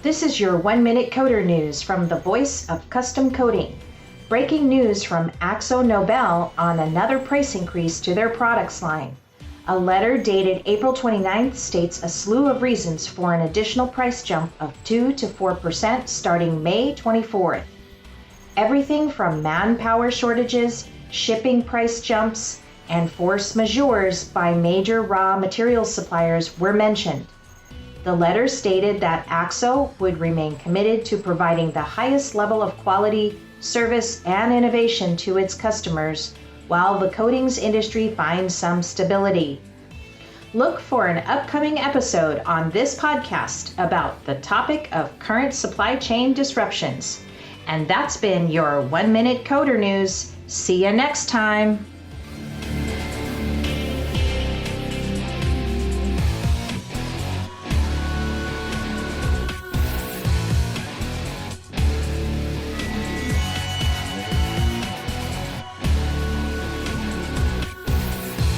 This is your 1-minute coder news from the Voice of Custom Coding. Breaking news from Akzo Nobel on another price increase to their products line. A letter dated April 29th states a slew of reasons for an additional price jump of 2 to 4% starting May 24th. Everything from manpower shortages, shipping price jumps, and force majeures by major raw material suppliers were mentioned. The letter stated that Akzo would remain committed to providing the highest level of quality, service, and innovation to its customers while the coatings industry finds some stability. Look for an upcoming episode on this podcast about the topic of current supply chain disruptions. And that's been your 1-minute coder news. See you next time.